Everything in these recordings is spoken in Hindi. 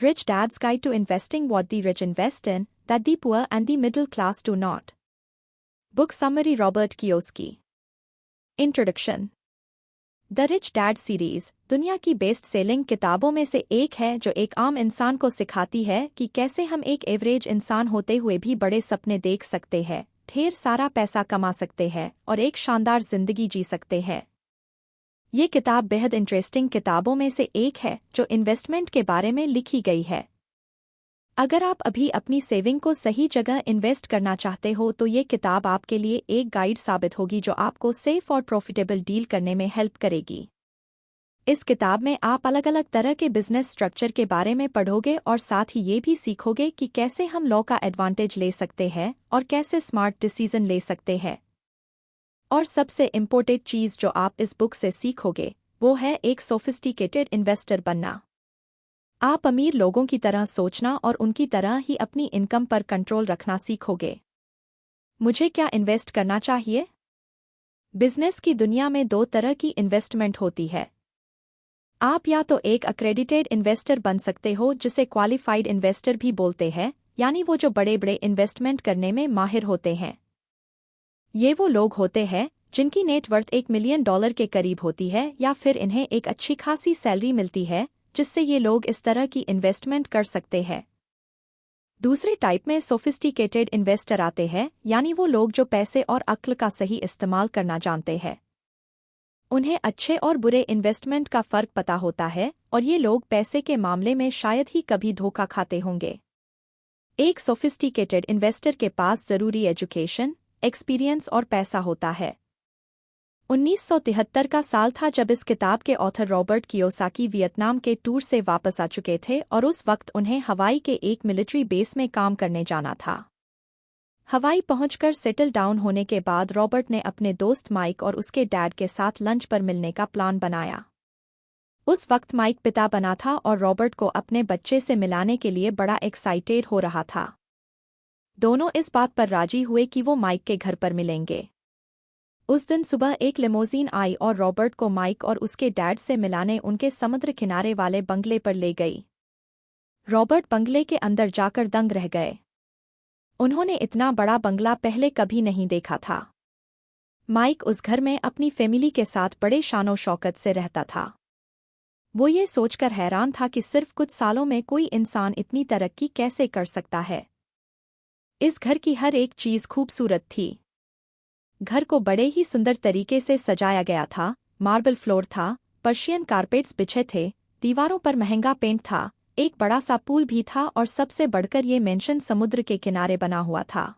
Rich Dad's Guide to Investing: What the Rich Invest in, That the Poor and the Middle Class Do Not. Book Summary: Robert Kiyosaki. Introduction. The rich dad series दुनिया की बेस्ट सेलिंग किताबों में से एक है जो एक आम इंसान को सिखाती है कि कैसे हम एक एवरेज इंसान होते हुए भी बड़े सपने देख सकते हैं, ढेर सारा पैसा कमा सकते हैं और एक शानदार जिंदगी जी सकते हैं। ये किताब बेहद इंटरेस्टिंग किताबों में से एक है जो इन्वेस्टमेंट के बारे में लिखी गई है। अगर आप अभी अपनी सेविंग को सही जगह इन्वेस्ट करना चाहते हो तो ये किताब आपके लिए एक गाइड साबित होगी जो आपको सेफ और प्रॉफिटेबल डील करने में हेल्प करेगी। इस किताब में आप अलग अलग तरह के बिजनेस स्ट्रक्चर के बारे में पढ़ोगे और साथ ही ये भी सीखोगे कि कैसे हम लॉ का एडवांटेज ले सकते हैं और कैसे स्मार्ट डिसीजन ले सकते हैं। और सबसे इम्पोर्टेंट चीज़ जो आप इस बुक से सीखोगे वो है एक सोफिस्टिकेटेड इन्वेस्टर बनना। आप अमीर लोगों की तरह सोचना और उनकी तरह ही अपनी इनकम पर कंट्रोल रखना सीखोगे। मुझे क्या इन्वेस्ट करना चाहिए? बिजनेस की दुनिया में दो तरह की इन्वेस्टमेंट होती है। आप या तो एक अक्रेडिटेड इन्वेस्टर बन सकते हो जिसे क्वालिफाइड इन्वेस्टर भी बोलते हैं, यानी वो जो बड़े बड़े इन्वेस्टमेंट करने में माहिर होते हैं। ये वो लोग होते हैं जिनकी नेटवर्थ $1 मिलियन के करीब होती है या फिर इन्हें एक अच्छी खासी सैलरी मिलती है जिससे ये लोग इस तरह की इन्वेस्टमेंट कर सकते हैं। दूसरे टाइप में सोफिस्टिकेटेड इन्वेस्टर आते हैं, यानी वो लोग जो पैसे और अक्ल का सही इस्तेमाल करना जानते हैं। उन्हें अच्छे और बुरे इन्वेस्टमेंट का फर्क पता होता है और ये लोग पैसे के मामले में शायद ही कभी धोखा खाते होंगे। एक सोफिस्टिकेटेड इन्वेस्टर के पास जरूरी एजुकेशन, एक्सपीरियंस और पैसा होता है। 1973 का साल था जब इस किताब के ऑथर रॉबर्ट कियोसाकी वियतनाम के टूर से वापस आ चुके थे और उस वक्त उन्हें हवाई के एक मिलिट्री बेस में काम करने जाना था। हवाई पहुंचकर सेटल डाउन होने के बाद रॉबर्ट ने अपने दोस्त माइक और उसके डैड के साथ लंच पर मिलने का प्लान बनाया। उस वक्त माइक पिता बना था और रॉबर्ट को अपने बच्चे से मिलाने के लिए बड़ा एक्साइटेड हो रहा था। दोनों इस बात पर राजी हुए कि वो माइक के घर पर मिलेंगे। उस दिन सुबह एक लिमोजीन आई और रॉबर्ट को माइक और उसके डैड से मिलाने उनके समुद्र किनारे वाले बंगले पर ले गई। रॉबर्ट बंगले के अंदर जाकर दंग रह गए। उन्होंने इतना बड़ा बंगला पहले कभी नहीं देखा था। माइक उस घर में अपनी फैमिली के साथ बड़े शानो शौकत से रहता था। वो ये सोचकर हैरान था कि सिर्फ कुछ सालों में कोई इंसान इतनी तरक्की कैसे कर सकता है। इस घर की हर एक चीज खूबसूरत थी। घर को बड़े ही सुंदर तरीके से सजाया गया था। मार्बल फ्लोर था, पर्शियन कारपेट्स बिछे थे, दीवारों पर महंगा पेंट था, एक बड़ा सा पूल भी था और सबसे बढ़कर ये मेंशन समुद्र के किनारे बना हुआ था।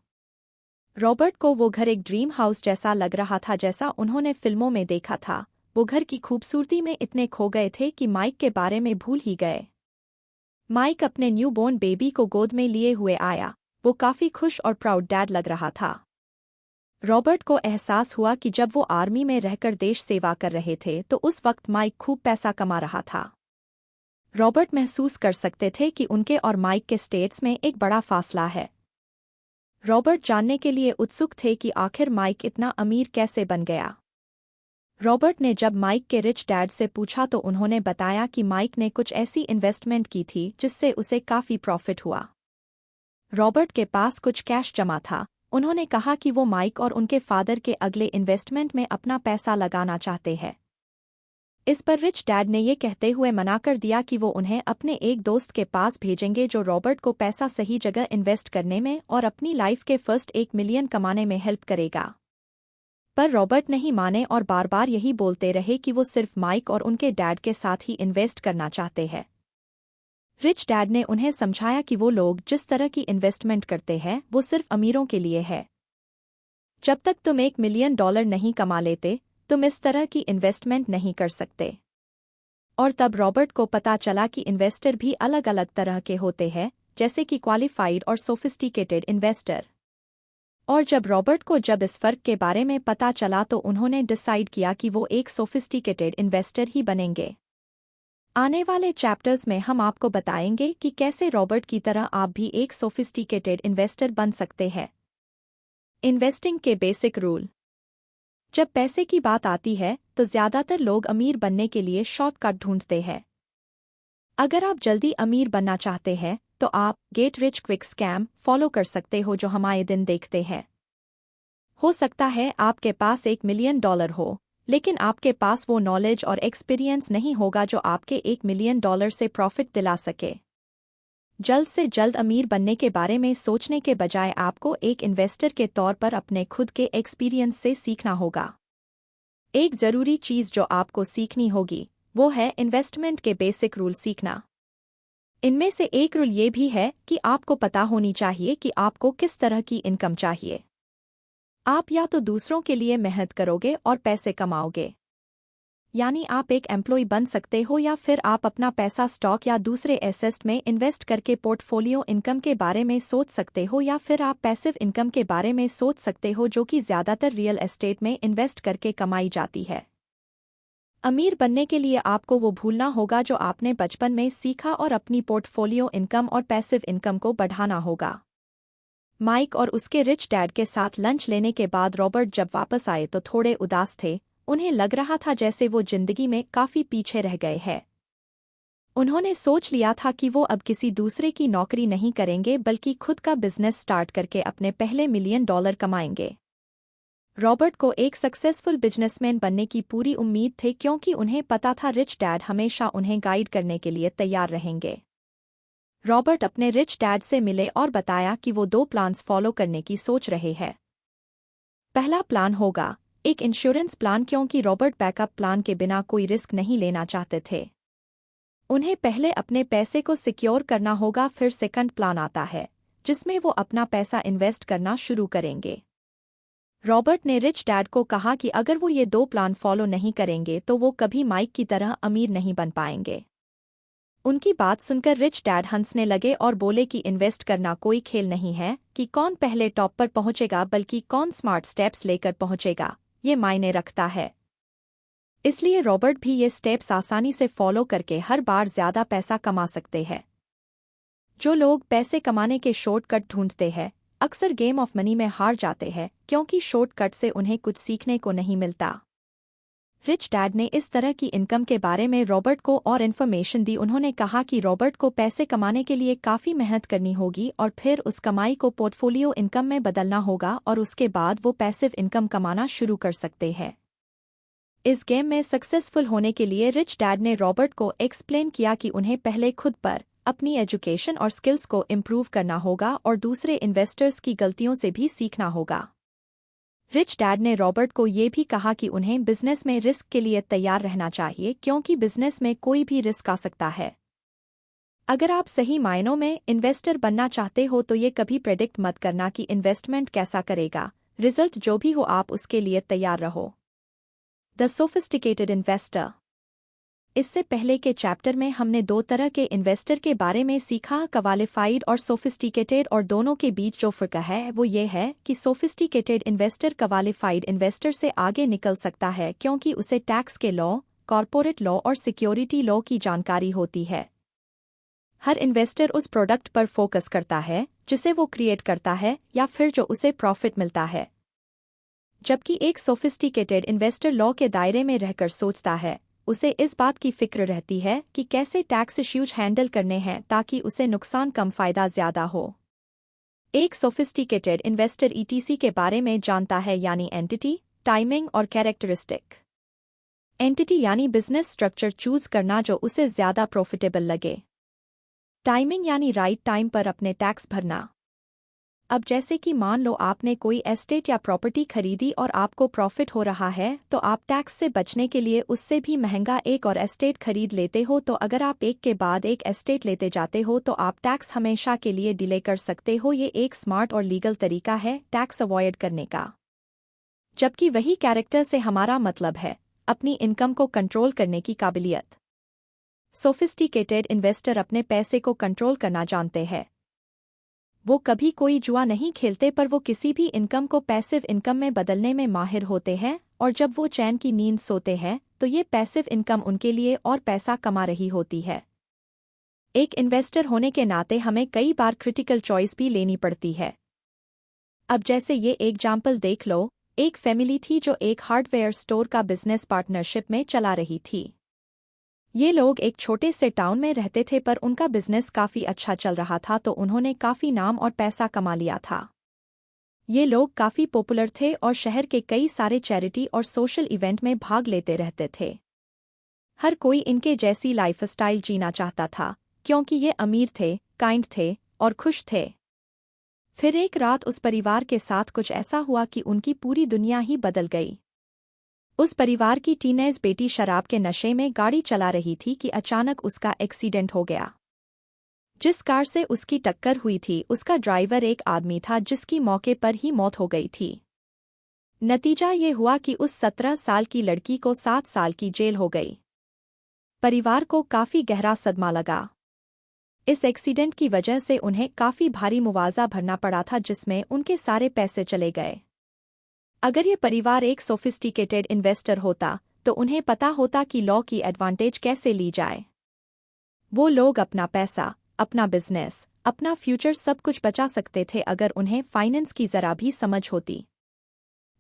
रॉबर्ट को वो घर एक ड्रीम हाउस जैसा लग रहा था, जैसा उन्होंने फिल्मों में देखा था। वो घर की खूबसूरती में इतने खो गए थे कि माइक के बारे में भूल ही गए। माइक अपने न्यूबॉर्न बेबी को गोद में लिए हुए आया। वो काफी खुश और प्राउड डैड लग रहा था। रॉबर्ट को एहसास हुआ कि जब वो आर्मी में रहकर देश सेवा कर रहे थे तो उस वक्त माइक खूब पैसा कमा रहा था। रॉबर्ट महसूस कर सकते थे कि उनके और माइक के स्टेट्स में एक बड़ा फासला है। रॉबर्ट जानने के लिए उत्सुक थे कि आखिर माइक इतना अमीर कैसे बन गया। रॉबर्ट ने जब माइक के रिच डैड से पूछा तो उन्होंने बताया कि माइक ने कुछ ऐसी इन्वेस्टमेंट की थी जिससे उसे काफी प्रॉफिट हुआ। रॉबर्ट के पास कुछ कैश जमा था। उन्होंने कहा कि वो माइक और उनके फादर के अगले इन्वेस्टमेंट में अपना पैसा लगाना चाहते हैं। इस पर रिच डैड ने ये कहते हुए मना कर दिया कि वो उन्हें अपने एक दोस्त के पास भेजेंगे जो रॉबर्ट को पैसा सही जगह इन्वेस्ट करने में और अपनी लाइफ के फर्स्ट $1 मिलियन कमाने में हेल्प करेगा। पर रॉबर्ट नहीं माने और बार बार यही बोलते रहे कि वो सिर्फ माइक और उनके डैड के साथ ही इन्वेस्ट करना चाहते हैं। रिच डैड ने उन्हें समझाया कि वो लोग जिस तरह की इन्वेस्टमेंट करते हैं वो सिर्फ अमीरों के लिए है। जब तक तुम $1 मिलियन नहीं कमा लेते तुम इस तरह की इन्वेस्टमेंट नहीं कर सकते। और तब रॉबर्ट को पता चला कि इन्वेस्टर भी अलग अलग तरह के होते हैं, जैसे कि क्वालिफाइड और सोफिस्टिकेटेड इन्वेस्टर। और जब रॉबर्ट को इस फर्क के बारे में पता चला तो उन्होंने डिसाइड किया कि वो एक सोफिस्टिकेटेड इन्वेस्टर ही बनेंगे। आने वाले चैप्टर्स में हम आपको बताएंगे कि कैसे रॉबर्ट की तरह आप भी एक सोफिस्टिकेटेड इन्वेस्टर बन सकते हैं। इन्वेस्टिंग के बेसिक रूल। जब पैसे की बात आती है तो ज्यादातर लोग अमीर बनने के लिए शॉर्टकट ढूंढते हैं। अगर आप जल्दी अमीर बनना चाहते हैं तो आप get rich quick scam follow कर सकते हो जो हमारे दिन देखते हैं। हो सकता है आपके पास $1 मिलियन हो, लेकिन आपके पास वो नॉलेज और एक्सपीरियंस नहीं होगा जो आपके $1 मिलियन से प्रॉफिट दिला सके। जल्द से जल्द अमीर बनने के बारे में सोचने के बजाय आपको एक इन्वेस्टर के तौर पर अपने खुद के एक्सपीरियंस से सीखना होगा। एक ज़रूरी चीज़ जो आपको सीखनी होगी वो है इन्वेस्टमेंट के बेसिक रूल सीखना। इनमें से एक रूल ये भी है कि आपको पता होनी चाहिए कि आपको किस तरह की इनकम चाहिए। आप या तो दूसरों के लिए मेहनत करोगे और पैसे कमाओगे, यानी आप एक एम्प्लॉय बन सकते हो, या फिर आप अपना पैसा स्टॉक या दूसरे एसेट में इन्वेस्ट करके पोर्टफोलियो इनकम के बारे में सोच सकते हो, या फिर आप पैसिव इनकम के बारे में सोच सकते हो जो कि ज़्यादातर रियल एस्टेट में इन्वेस्ट करके कमाई जाती है। अमीर बनने के लिए आपको वो भूलना होगा जो आपने बचपन में सीखा और अपनी पोर्टफोलियो इनकम और पैसिव इनकम को बढ़ाना होगा। माइक और उसके रिच डैड के साथ लंच लेने के बाद रॉबर्ट जब वापस आए तो थोड़े उदास थे। उन्हें लग रहा था जैसे वो जिंदगी में काफी पीछे रह गए हैं। उन्होंने सोच लिया था कि वो अब किसी दूसरे की नौकरी नहीं करेंगे बल्कि खुद का बिजनेस स्टार्ट करके अपने पहले $1 मिलियन कमाएंगे। रॉबर्ट को एक सक्सेसफुल बिजनेसमैन बनने की पूरी उम्मीद थी क्योंकि उन्हें पता था रिच डैड हमेशा उन्हें गाइड करने के लिए तैयार रहेंगे। रॉबर्ट अपने रिच डैड से मिले और बताया कि वो 2 प्लान्स फॉलो करने की सोच रहे हैं। पहला प्लान होगा एक इंश्योरेंस प्लान, क्योंकि रॉबर्ट बैकअप प्लान के बिना कोई रिस्क नहीं लेना चाहते थे। उन्हें पहले अपने पैसे को सिक्योर करना होगा। फिर सेकंड प्लान आता है जिसमें वो अपना पैसा इन्वेस्ट करना शुरू करेंगे। रॉबर्ट ने रिच डैड को कहा कि अगर वो ये 2 प्लान फॉलो नहीं करेंगे तो वो कभी माइक की तरह अमीर नहीं बन पाएंगे। उनकी बात सुनकर रिच डैड हंसने लगे और बोले कि इन्वेस्ट करना कोई खेल नहीं है कि कौन पहले टॉप पर पहुंचेगा, बल्कि कौन स्मार्ट स्टेप्स लेकर पहुंचेगा, ये मायने रखता है। इसलिए रॉबर्ट भी ये स्टेप्स आसानी से फॉलो करके हर बार ज्यादा पैसा कमा सकते हैं। जो लोग पैसे कमाने के शॉर्टकट ढूंढते हैं अक्सर गेम ऑफ मनी में हार जाते हैं, क्योंकि शॉर्टकट से उन्हें कुछ सीखने को नहीं मिलता। रिच डैड ने इस तरह की इनकम के बारे में रॉबर्ट को और इन्फॉर्मेशन दी। उन्होंने कहा कि रॉबर्ट को पैसे कमाने के लिए काफ़ी मेहनत करनी होगी और फिर उस कमाई को पोर्टफोलियो इनकम में बदलना होगा और उसके बाद वो पैसिव इनकम कमाना शुरू कर सकते हैं। इस गेम में सक्सेसफुल होने के लिए रिच डैड ने रॉबर्ट को एक्सप्लेन किया कि उन्हें पहले खुद पर अपनी एजुकेशन और स्किल्स को इम्प्रूव करना होगा और दूसरे इन्वेस्टर्स की गलतियों से भी सीखना होगा। रिच डैड ने रॉबर्ट को ये भी कहा कि उन्हें बिजनेस में रिस्क के लिए तैयार रहना चाहिए, क्योंकि बिजनेस में कोई भी रिस्क आ सकता है। अगर आप सही मायनों में इन्वेस्टर बनना चाहते हो तो ये कभी प्रेडिक्ट मत करना कि इन्वेस्टमेंट कैसा करेगा। रिजल्ट जो भी हो आप उसके लिए तैयार रहो। The sophisticated investor. इससे पहले के चैप्टर में हमने 2 तरह के इन्वेस्टर के बारे में सीखा, क्वालिफाइड और सोफिस्टिकेटेड, और दोनों के बीच जो फर्क है वो ये है कि सोफिस्टिकेटेड इन्वेस्टर क्वालिफाइड इन्वेस्टर से आगे निकल सकता है क्योंकि उसे टैक्स के लॉ, कॉर्पोरेट लॉ और सिक्योरिटी लॉ की जानकारी होती है। हर इन्वेस्टर उस प्रोडक्ट पर फोकस करता है जिसे वो क्रिएट करता है या फिर जो उसे प्रॉफिट मिलता है, जबकि एक सोफिस्टिकेटेड इन्वेस्टर लॉ के दायरे में रहकर सोचता है। उसे इस बात की फिक्र रहती है कि कैसे टैक्स इश्यूज हैंडल करने हैं ताकि उसे नुकसान कम फायदा ज्यादा हो। एक सोफिस्टिकेटेड इन्वेस्टर ईटीसी के बारे में जानता है, यानी एंटिटी, टाइमिंग और कैरेक्टरिस्टिक। एंटिटी यानी बिजनेस स्ट्रक्चर चूज करना जो उसे ज्यादा प्रॉफिटेबल लगे। टाइमिंग यानी राइट टाइम पर अपने टैक्स भरना। अब जैसे कि मान लो आपने कोई एस्टेट या प्रॉपर्टी खरीदी और आपको प्रॉफिट हो रहा है तो आप टैक्स से बचने के लिए उससे भी महंगा एक और एस्टेट खरीद लेते हो। तो अगर आप एक के बाद एक एस्टेट लेते जाते हो तो आप टैक्स हमेशा के लिए डिले कर सकते हो। ये एक स्मार्ट और लीगल तरीका है टैक्स अवॉइड करने का। जबकि वही कैरेक्टर से हमारा मतलब है अपनी इनकम को कंट्रोल करने की काबिलियत। सोफिस्टिकेटेड इन्वेस्टर अपने पैसे को कंट्रोल करना जानते हैं। वो कभी कोई जुआ नहीं खेलते, पर वो किसी भी इनकम को पैसिव इनकम में बदलने में माहिर होते हैं, और जब वो चैन की नींद सोते हैं तो ये पैसिव इनकम उनके लिए और पैसा कमा रही होती है। एक इन्वेस्टर होने के नाते हमें कई बार क्रिटिकल चॉइस भी लेनी पड़ती है। अब जैसे ये एग्जाम्पल देख लो, एक फैमिली थी जो एक हार्डवेयर स्टोर का बिजनेस पार्टनरशिप में चला रही थी। ये लोग एक छोटे से टाउन में रहते थे पर उनका बिजनेस काफी अच्छा चल रहा था तो उन्होंने काफी नाम और पैसा कमा लिया था। ये लोग काफी पॉपुलर थे और शहर के कई सारे चैरिटी और सोशल इवेंट में भाग लेते रहते थे। हर कोई इनके जैसी लाइफस्टाइल जीना चाहता था क्योंकि ये अमीर थे, काइंड थे और खुश थे। फिर एक रात उस परिवार के साथ कुछ ऐसा हुआ कि उनकी पूरी दुनिया ही बदल गई। उस परिवार की टीनेज बेटी शराब के नशे में गाड़ी चला रही थी कि अचानक उसका एक्सीडेंट हो गया। जिस कार से उसकी टक्कर हुई थी उसका ड्राइवर एक आदमी था जिसकी मौके पर ही मौत हो गई थी। नतीजा ये हुआ कि उस 17 साल की लड़की को 7 साल की जेल हो गई। परिवार को काफी गहरा सदमा लगा। इस एक्सीडेंट की वजह से उन्हें काफी भारी मुआवजा भरना पड़ा था जिसमें उनके सारे पैसे चले गए। अगर ये परिवार एक सोफिस्टिकेटेड इन्वेस्टर होता तो उन्हें पता होता कि लॉ की एडवांटेज कैसे ली जाए। वो लोग अपना पैसा, अपना बिजनेस, अपना फ्यूचर सब कुछ बचा सकते थे अगर उन्हें फाइनेंस की जरा भी समझ होती।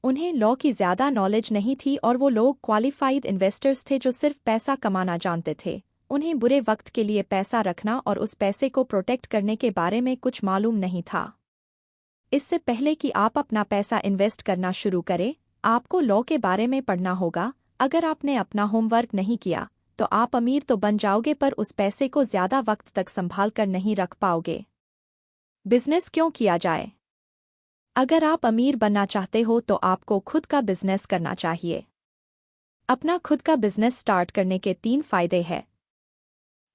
उन्हें लॉ की ज्यादा नॉलेज नहीं थी और वो लोग क्वालिफाइड इन्वेस्टर्स थे जो सिर्फ पैसा कमाना जानते थे। उन्हें बुरे वक्त के लिए पैसा रखना और उस पैसे को प्रोटेक्ट करने के बारे में कुछ मालूम नहीं था। इससे पहले कि आप अपना पैसा इन्वेस्ट करना शुरू करें, आपको लॉ के बारे में पढ़ना होगा। अगर आपने अपना होमवर्क नहीं किया तो आप अमीर तो बन जाओगे पर उस पैसे को ज्यादा वक्त तक संभाल कर नहीं रख पाओगे। बिजनेस क्यों किया जाए? अगर आप अमीर बनना चाहते हो तो आपको खुद का बिजनेस करना चाहिए। अपना खुद का बिजनेस स्टार्ट करने के 3 फायदे हैं।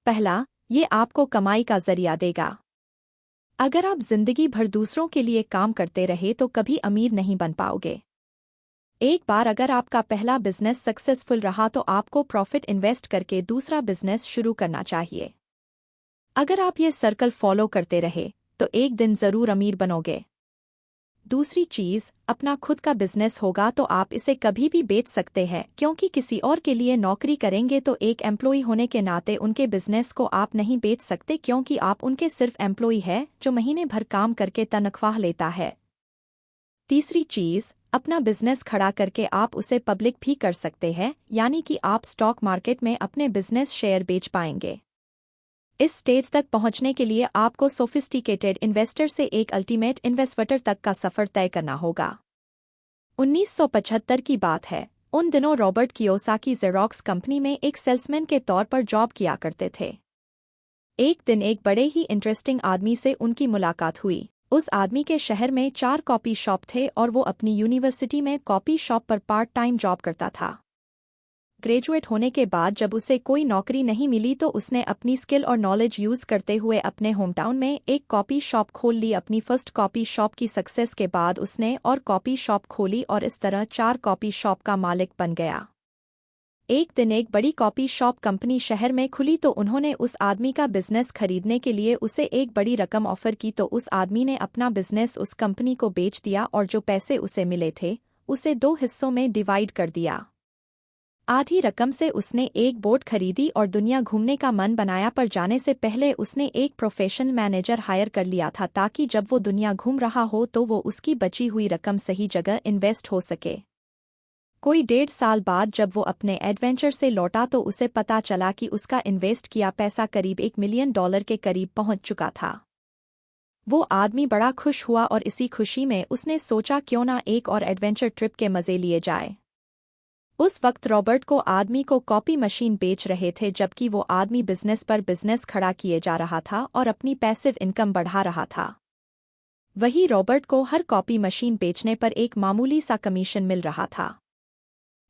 पहला, ये आपको कमाई का जरिया देगा। अगर आप जिंदगी भर दूसरों के लिए काम करते रहे तो कभी अमीर नहीं बन पाओगे। एक बार अगर आपका पहला बिजनेस सक्सेसफुल रहा तो आपको प्रॉफिट इन्वेस्ट करके दूसरा बिजनेस शुरू करना चाहिए। अगर आप ये सर्कल फॉलो करते रहे तो एक दिन जरूर अमीर बनोगे। दूसरी चीज, अपना खुद का बिजनेस होगा तो आप इसे कभी भी बेच सकते हैं क्योंकि किसी और के लिए नौकरी करेंगे तो एक एम्प्लॉय होने के नाते उनके बिजनेस को आप नहीं बेच सकते क्योंकि आप उनके सिर्फ एम्प्लॉय है जो महीने भर काम करके तनख्वाह लेता है। तीसरी चीज, अपना बिजनेस खड़ा करके आप उसे पब्लिक भी कर सकते हैं, यानी कि आप स्टॉक मार्केट में अपने बिजनेस शेयर बेच पाएंगे। इस स्टेज तक पहुंचने के लिए आपको सोफिस्टिकेटेड इन्वेस्टर से एक अल्टीमेट इन्वेस्टर तक का सफर तय करना होगा। 1975 की बात है। उन दिनों रॉबर्ट कियोसाकी जेरोक्स कंपनी में एक सेल्समैन के तौर पर जॉब किया करते थे। एक दिन एक बड़े ही इंटरेस्टिंग आदमी से उनकी मुलाकात हुई। उस आदमी के शहर में 4 कॉपी शॉप थे और वो अपनी यूनिवर्सिटी में कॉपी शॉप पर पार्ट टाइम जॉब करता था। ग्रेजुएट होने के बाद जब उसे कोई नौकरी नहीं मिली तो उसने अपनी स्किल और नॉलेज यूज करते हुए अपने होमटाउन में एक कॉपी शॉप खोल ली। अपनी फर्स्ट कॉपी शॉप की सक्सेस के बाद उसने और कॉपी शॉप खोली और इस तरह 4 कॉपी शॉप का मालिक बन गया। एक दिन एक बड़ी कॉपी शॉप कंपनी शहर में खुली तो उन्होंने उस आदमी का बिजनेस खरीदने के लिए उसे एक बड़ी रकम ऑफर की तो उस आदमी ने अपना बिजनेस उस कंपनी को बेच दिया और जो पैसे उसे मिले थे उसे 2 हिस्सों में डिवाइड कर दिया। आधी रकम से उसने एक बोट खरीदी और दुनिया घूमने का मन बनाया पर जाने से पहले उसने एक प्रोफेशनल मैनेजर हायर कर लिया था ताकि जब वो दुनिया घूम रहा हो तो वो उसकी बची हुई रकम सही जगह इन्वेस्ट हो सके। कोई 1.5 साल बाद जब वो अपने एडवेंचर से लौटा तो उसे पता चला कि उसका इन्वेस्ट किया पैसा करीब $1 मिलियन के करीब पहुंच चुका था। वो आदमी बड़ा खुश हुआ और इसी खुशी में उसने सोचा क्यों ना एक और एडवेंचर ट्रिप के मजे लिए जाए। उस वक्त रॉबर्ट को आदमी को कॉपी मशीन बेच रहे थे जबकि वो आदमी बिजनेस पर बिजनेस खड़ा किए जा रहा था और अपनी पैसिव इनकम बढ़ा रहा था। वही रॉबर्ट को हर कॉपी मशीन बेचने पर एक मामूली सा कमीशन मिल रहा था।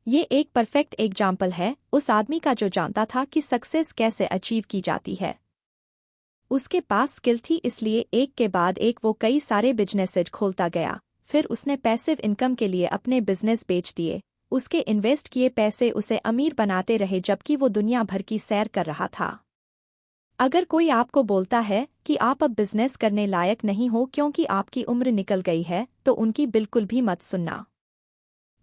ये एक परफेक्ट एग्जाम्पल है उस आदमी का जो जानता था कि सक्सेस कैसे अचीव की जाती है। उसके पास स्किल थी इसलिए एक के बाद एक वो कई सारे बिजनेसेज खोलता गया। फिर उसने पैसिव इनकम के लिए अपने बिजनेस बेच दिए। उसके इन्वेस्ट किए पैसे उसे अमीर बनाते रहे जबकि वो दुनिया भर की सैर कर रहा था। अगर कोई आपको बोलता है कि आप अब बिजनेस करने लायक नहीं हो क्योंकि आपकी उम्र निकल गई है तो उनकी बिल्कुल भी मत सुनना।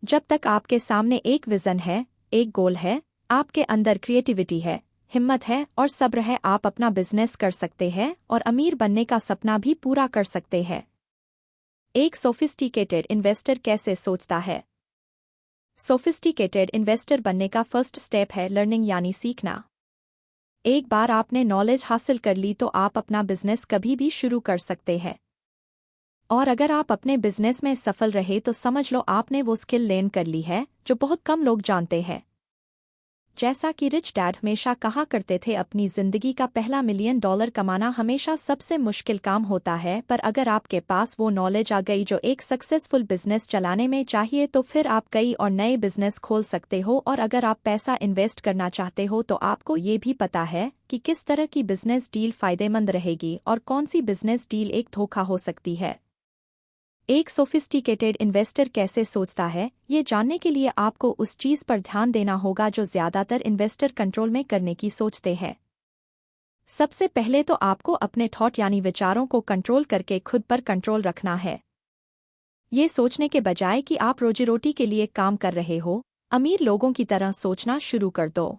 जब तक आपके सामने एक विजन है, एक गोल है, आपके अंदर क्रिएटिविटी है, हिम्मत है और सब्र है, आप अपना बिजनेस कर सकते हैं और अमीर बनने का सपना भी पूरा कर सकते हैं। एक सोफिस्टिकेटेड इन्वेस्टर कैसे सोचता है? सोफिस्टिकेटेड इन्वेस्टर बनने का फर्स्ट स्टेप है लर्निंग यानी सीखना। एक बार आपने नॉलेज हासिल कर ली तो आप अपना बिजनेस कभी भी शुरू कर सकते हैं। और अगर आप अपने बिजनेस में सफल रहे तो समझ लो आपने वो स्किल लर्न कर ली है जो बहुत कम लोग जानते हैं। जैसा कि रिच डैड हमेशा कहा करते थे, अपनी जिंदगी का पहला $1 मिलियन कमाना हमेशा सबसे मुश्किल काम होता है, पर अगर आपके पास वो नॉलेज आ गई जो एक सक्सेसफुल बिजनेस चलाने में चाहिए तो फिर आप कई और नए बिजनेस खोल सकते हो। और अगर आप पैसा इन्वेस्ट करना चाहते हो तो आपको ये भी पता है कि किस तरह की बिजनेस डील फायदेमंद रहेगी और कौन सी बिजनेस डील एक धोखा हो सकती है। एक सोफिस्टिकेटेड इन्वेस्टर कैसे सोचता है, ये जानने के लिए आपको उस चीज़ पर ध्यान देना होगा जो ज़्यादातर इन्वेस्टर कंट्रोल में करने की सोचते हैं। सबसे पहले तो आपको अपने थॉट यानी विचारों को कंट्रोल करके खुद पर कंट्रोल रखना है। ये सोचने के बजाय कि आप रोजी रोटी के लिए काम कर रहे हो, अमीर लोगों की तरह सोचना शुरू कर दो।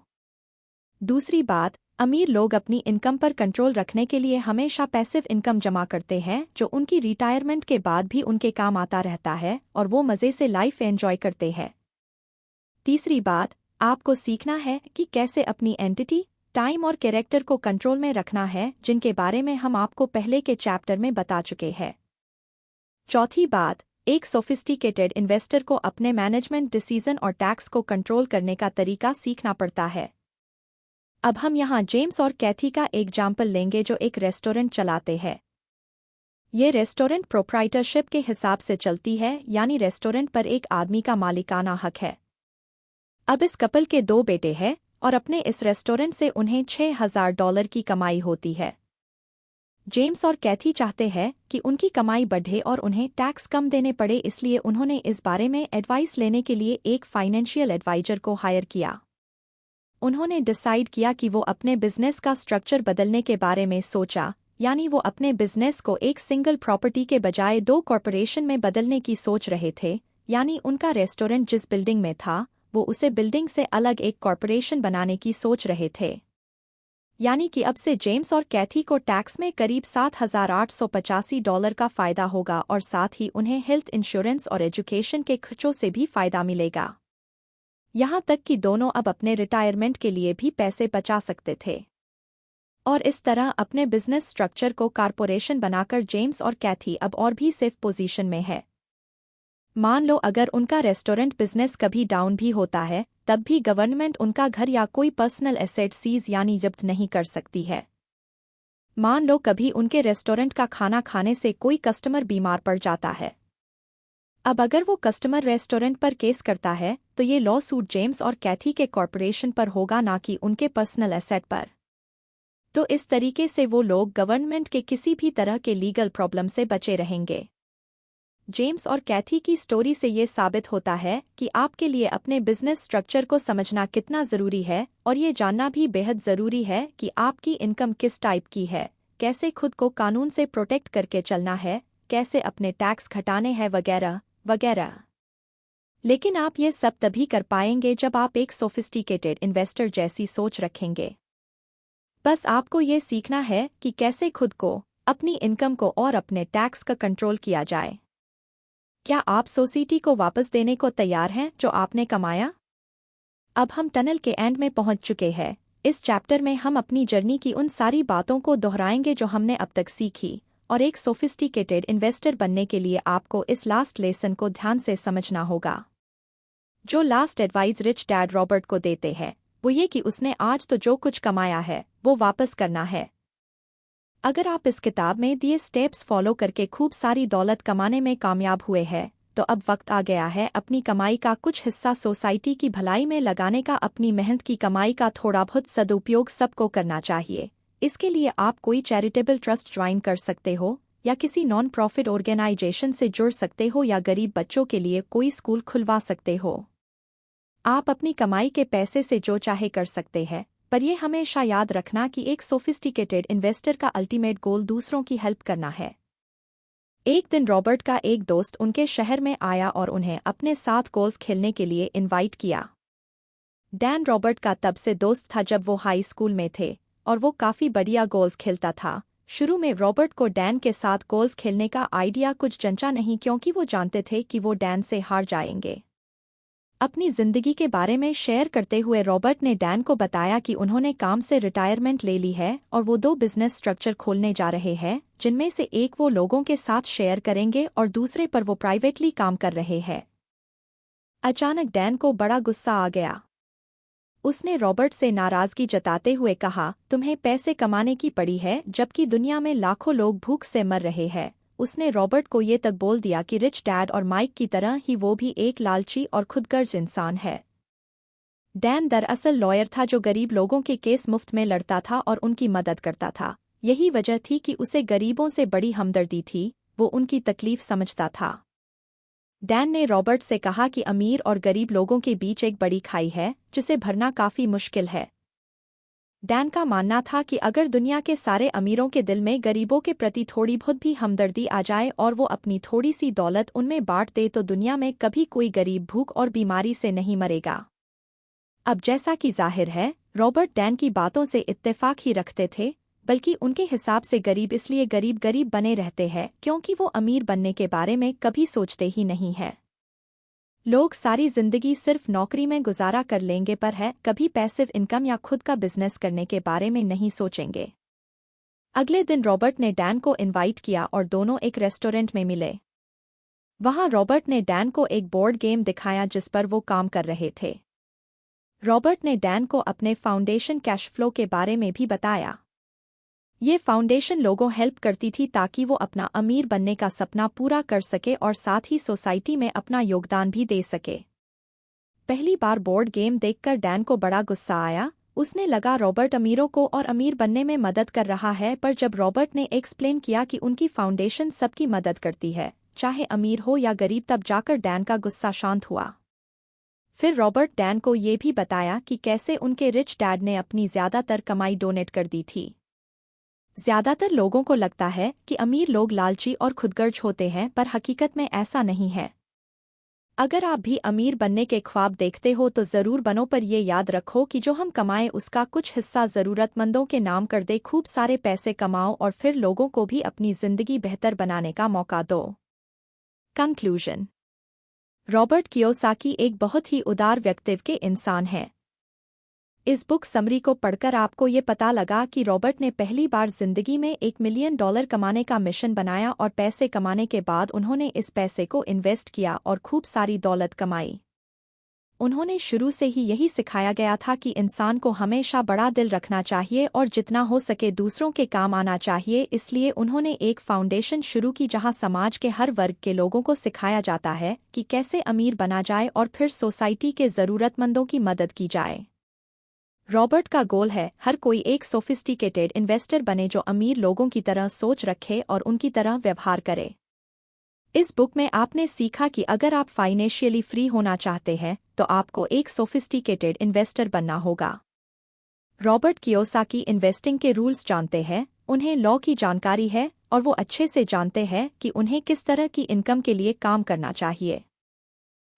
दूसरी बात, अमीर लोग अपनी इनकम पर कंट्रोल रखने के लिए हमेशा पैसिव इनकम जमा करते हैं जो उनकी रिटायरमेंट के बाद भी उनके काम आता रहता है और वो मज़े से लाइफ एंजॉय करते हैं। तीसरी बात, आपको सीखना है कि कैसे अपनी एंटिटी, टाइम और कैरेक्टर को कंट्रोल में रखना है, जिनके बारे में हम आपको पहले के चैप्टर में बता चुके हैं। चौथी बात, एक सोफिस्टिकेटेड इन्वेस्टर को अपने मैनेजमेंट डिसीजन और टैक्स को कंट्रोल करने का तरीका सीखना पड़ता है। अब हम यहाँ जेम्स और कैथी का एग्जाम्पल लेंगे जो एक रेस्टोरेंट चलाते हैं। ये रेस्टोरेंट प्रोप्राइटरशिप के हिसाब से चलती है, यानी रेस्टोरेंट पर एक आदमी का मालिकाना हक है। अब इस कपल के 2 बेटे हैं और अपने इस रेस्टोरेंट से उन्हें $6,000 की कमाई होती है। जेम्स और कैथी चाहते हैं कि उनकी कमाई बढ़े और उन्हें टैक्स कम देने पड़े, इसलिए उन्होंने इस बारे में एडवाइस लेने के लिए एक फाइनेंशियल एडवाइजर को हायर किया। उन्होंने डिसाइड किया कि वो अपने बिजनेस का स्ट्रक्चर बदलने के बारे में सोचा, यानी वो अपने बिजनेस को एक सिंगल प्रॉपर्टी के बजाय 2 कॉरपोरेशन में बदलने की सोच रहे थे। यानी उनका रेस्टोरेंट जिस बिल्डिंग में था वो उसे बिल्डिंग से अलग एक कॉरपोरेशन बनाने की सोच रहे थे। यानी कि अब से जेम्स और कैथी को टैक्स में करीब $7,885 का फायदा होगा और साथ ही उन्हें हेल्थ इंश्योरेंस और एजुकेशन के खर्चों से भी फायदा मिलेगा। यहाँ तक कि दोनों अब अपने रिटायरमेंट के लिए भी पैसे बचा सकते थे। और इस तरह अपने बिजनेस स्ट्रक्चर को कॉरपोरेशन बनाकर जेम्स और कैथी अब और भी सेफ पोजीशन में है। मान लो अगर उनका रेस्टोरेंट बिजनेस कभी डाउन भी होता है, तब भी गवर्नमेंट उनका घर या कोई पर्सनल एसेट सीज यानी जब्त नहीं कर सकती है। मान लो कभी उनके रेस्टोरेंट का खाना खाने से कोई कस्टमर बीमार पड़ जाता है। अब अगर वो कस्टमर रेस्टोरेंट पर केस करता है तो ये लॉ सूट जेम्स और कैथी के कॉरपोरेशन पर होगा, ना कि उनके पर्सनल एसेट पर। तो इस तरीके से वो लोग गवर्नमेंट के किसी भी तरह के लीगल प्रॉब्लम से बचे रहेंगे। जेम्स और कैथी की स्टोरी से ये साबित होता है कि आपके लिए अपने बिजनेस स्ट्रक्चर को समझना कितना ज़रूरी है और ये जानना भी बेहद ज़रूरी है कि आपकी इनकम किस टाइप की है, कैसे खुद को कानून से प्रोटेक्ट करके चलना है, कैसे अपने टैक्स घटाने हैं, वगैरह वगैरह। लेकिन आप ये सब तभी कर पाएंगे जब आप एक सोफिस्टिकेटेड इन्वेस्टर जैसी सोच रखेंगे। बस आपको ये सीखना है कि कैसे खुद को, अपनी इनकम को और अपने टैक्स का कंट्रोल किया जाए। क्या आप सोसाइटी को वापस देने को तैयार हैं जो आपने कमाया? अब हम टनल के एंड में पहुंच चुके हैं। इस चैप्टर में हम अपनी जर्नी की उन सारी बातों को दोहराएंगे जो हमने अब तक सीखी, और एक सोफिस्टिकेटेड इन्वेस्टर बनने के लिए आपको इस लास्ट लेसन को ध्यान से समझना होगा। जो last advice rich dad Robert को देते हैं वो ये कि उसने आज तो जो कुछ कमाया है वो वापस करना है। अगर आप इस किताब में दिए स्टेप्स फॉलो करके खूब सारी दौलत कमाने में कामयाब हुए हैं तो अब वक्त आ गया है अपनी कमाई का कुछ हिस्सा सोसाइटी की भलाई में लगाने का। अपनी मेहनत की कमाई का थोड़ा बहुत सदुपयोग सबको करना चाहिए। इसके लिए आप कोई चैरिटेबल ट्रस्ट ज्वाइन कर सकते हो या किसी नॉन प्रॉफिट ऑर्गेनाइजेशन से जुड़ सकते हो या गरीब बच्चों के लिए कोई स्कूल खुलवा सकते हो। आप अपनी कमाई के पैसे से जो चाहे कर सकते हैं, पर यह हमेशा याद रखना कि एक सोफिस्टिकेटेड इन्वेस्टर का अल्टीमेट गोल दूसरों की हेल्प करना है। एक दिन रॉबर्ट का एक दोस्त उनके शहर में आया और उन्हें अपने साथ गोल्फ खेलने के लिए इनवाइट किया। डैन रॉबर्ट का तब से दोस्त था जब वो हाई स्कूल में थे और वो काफी बढ़िया गोल्फ खेलता था। शुरू में रॉबर्ट को डैन के साथ गोल्फ खेलने का आइडिया कुछ जंचा नहीं क्योंकि वो जानते थे कि वो डैन से हार जाएंगे। अपनी जिंदगी के बारे में शेयर करते हुए रॉबर्ट ने डैन को बताया कि उन्होंने काम से रिटायरमेंट ले ली है और वो 2 बिजनेस स्ट्रक्चर खोलने जा रहे हैं, जिनमें से एक वो लोगों के साथ शेयर करेंगे और दूसरे पर वो प्राइवेटली काम कर रहे हैं। अचानक डैन को बड़ा गुस्सा आ गया। उसने रॉबर्ट से नाराजगी जताते हुए कहा, तुम्हें पैसे कमाने की पड़ी है जबकि दुनिया में लाखों लोग भूख से मर रहे हैं। उसने रॉबर्ट को ये तक बोल दिया कि रिच डैड और माइक की तरह ही वो भी एक लालची और खुदगर्ज इंसान है। डैन दरअसल लॉयर था जो गरीब लोगों के केस मुफ्त में लड़ता था और उनकी मदद करता था। यही वजह थी कि उसे गरीबों से बड़ी हमदर्दी थी, वो उनकी तकलीफ समझता था। डैन ने रॉबर्ट से कहा कि अमीर और गरीब लोगों के बीच एक बड़ी खाई है जिसे भरना काफी मुश्किल है। डैन का मानना था कि अगर दुनिया के सारे अमीरों के दिल में गरीबों के प्रति थोड़ी बहुत भी हमदर्दी आ जाए और वो अपनी थोड़ी सी दौलत उनमें बांट दे तो दुनिया में कभी कोई गरीब भूख और बीमारी से नहीं मरेगा। अब जैसा कि जाहिर है, रॉबर्ट डैन की बातों से इत्तेफाक ही रखते थे, बल्कि उनके हिसाब से गरीब इसलिए गरीब गरीब बने रहते हैं क्योंकि वो अमीर बनने के बारे में कभी सोचते ही नहीं है। लोग सारी जिंदगी सिर्फ नौकरी में गुजारा कर लेंगे पर है कभी पैसिव इनकम या खुद का बिजनेस करने के बारे में नहीं सोचेंगे। अगले दिन रॉबर्ट ने डैन को इनवाइट किया और दोनों एक रेस्टोरेंट में मिले। वहां रॉबर्ट ने डैन को एक बोर्ड गेम दिखाया जिस पर वो काम कर रहे थे। रॉबर्ट ने डैन को अपने फाउंडेशन कैश फ्लो के बारे में भी बताया। ये फाउंडेशन लोगों हेल्प करती थी ताकि वो अपना अमीर बनने का सपना पूरा कर सके और साथ ही सोसाइटी में अपना योगदान भी दे सके। पहली बार बोर्ड गेम देखकर डैन को बड़ा गुस्सा आया। उसने लगा रॉबर्ट अमीरों को और अमीर बनने में मदद कर रहा है, पर जब रॉबर्ट ने एक्सप्लेन किया कि उनकी फाउंडेशन सबकी मदद करती है, चाहे अमीर हो या गरीब, तब जाकर डैन का गुस्सा शांत हुआ। फिर रॉबर्ट डैन को ये भी बताया कि कैसे उनके रिच डैड ने अपनी ज्यादातर कमाई डोनेट कर दी थी। ज्यादातर लोगों को लगता है कि अमीर लोग लालची और खुदगर्ज होते हैं, पर हकीकत में ऐसा नहीं है। अगर आप भी अमीर बनने के ख्वाब देखते हो तो जरूर बनो, पर ये याद रखो कि जो हम कमाएं उसका कुछ हिस्सा जरूरतमंदों के नाम कर दे। खूब सारे पैसे कमाओ और फिर लोगों को भी अपनी जिंदगी बेहतर बनाने का मौका दो। कंक्लूजन। रॉबर्ट कियोसाकी एक बहुत ही उदार व्यक्तित्व के इंसान हैं। इस बुक समरी को पढ़कर आपको ये पता लगा कि रॉबर्ट ने पहली बार जिंदगी में $1 मिलियन कमाने का मिशन बनाया और पैसे कमाने के बाद उन्होंने इस पैसे को इन्वेस्ट किया और खूब सारी दौलत कमाई। उन्होंने शुरू से ही यही सिखाया गया था कि इंसान को हमेशा बड़ा दिल रखना चाहिए और जितना हो सके दूसरों के काम आना चाहिए। इसलिए उन्होंने एक फाउंडेशन शुरू की जहां समाज के हर वर्ग के लोगों को सिखाया जाता है कि कैसे अमीर बना जाए और फिर सोसाइटी के जरूरतमंदों की मदद की जाए। रॉबर्ट का गोल है हर कोई एक सोफिस्टिकेटेड इन्वेस्टर बने जो अमीर लोगों की तरह सोच रखे और उनकी तरह व्यवहार करे। इस बुक में आपने सीखा कि अगर आप फाइनेंशियली फ्री होना चाहते हैं तो आपको एक सोफिस्टिकेटेड इन्वेस्टर बनना होगा। रॉबर्ट कियोसाकी इन्वेस्टिंग के रूल्स जानते हैं, उन्हें लॉ की जानकारी है और वो अच्छे से जानते हैं कि उन्हें किस तरह की इनकम के लिए काम करना चाहिए।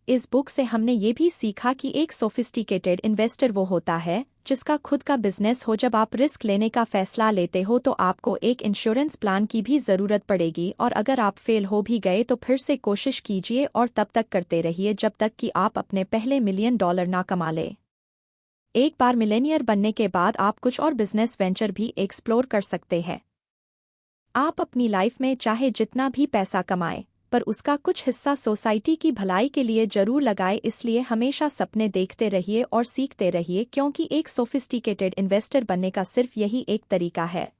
इस बुक से हमने ये भी सीखा कि एक सोफिस्टिकेटेड इन्वेस्टर वो होता है जिसका खुद का बिजनेस हो। जब आप रिस्क लेने का फैसला लेते हो तो आपको एक इंश्योरेंस प्लान की भी जरूरत पड़ेगी, और अगर आप फेल हो भी गए तो फिर से कोशिश कीजिए और तब तक करते रहिए जब तक कि आप अपने पहले $1 मिलियन ना कमा ले। एक बार मिलेनियर बनने के बाद आप कुछ और बिजनेस वेंचर भी एक्सप्लोर कर सकते हैं। आप अपनी लाइफ में चाहे जितना भी पैसा कमाएं, पर उसका कुछ हिस्सा सोसाइटी की भलाई के लिए जरूर लगाए। इसलिए हमेशा सपने देखते रहिए और सीखते रहिए, क्योंकि एक सोफिस्टिकेटेड इन्वेस्टर बनने का सिर्फ यही एक तरीका है।